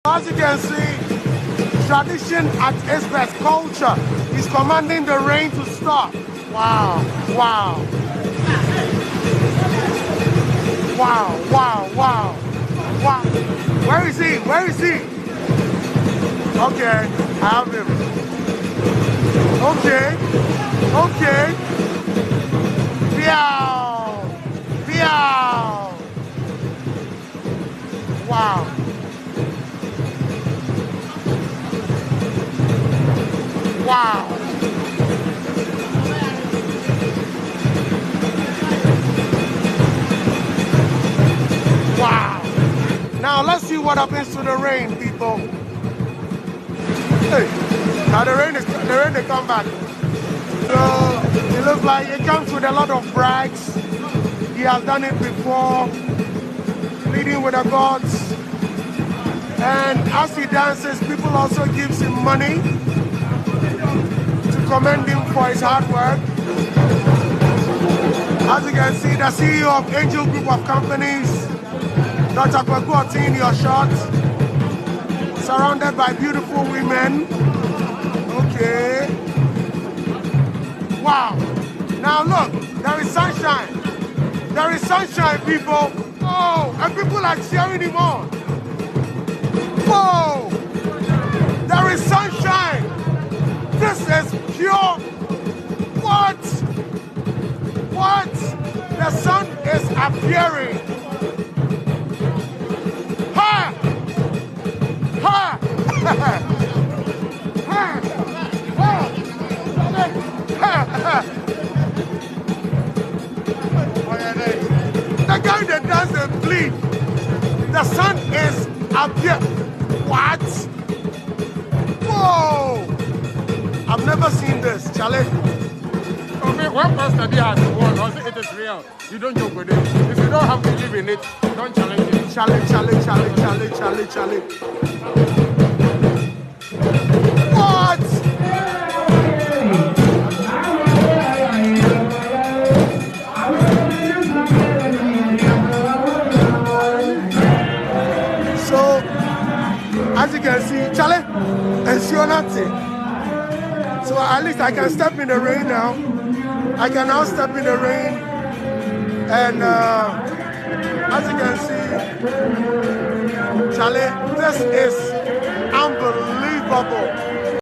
As you can see, tradition at its best, culture is commanding the rain to stop. Wow, wow. Wow, wow, wow, wow. Where is he? Where is he? Okay, I have him. Okay, okay. Meow, meow. Wow. Wow. Wow. Now let's see what happens to the rain, people. Hey, now the rain they come back. So it looks like it comes with a lot of brags. He has done it before, pleading with the gods. And as he dances, people also gives him money to commend him for his hard work. As you can see, the CEO of Angel Group of Companies, Dr. Kwaku in your shot, surrounded by beautiful women. Okay. Wow. Now look, there is sunshine. There is sunshine, people. Oh, and people are cheering him on. Whoa! There is sunshine. This is pure. What? What? The sun is appearing. Ha! Ha! Ha! The guy that does the bleed. The sun is appearing. What? Whoa! I've never seen this, Charlie. Okay, one pastor has won, also it is real. You don't joke with it. If you don't have to live in it, don't challenge it. Challenge. What? So, as you can see, Charlie, so at least I can step in the rain now. I can now step in the rain, and as you can see, Charlie, this is unbelievable.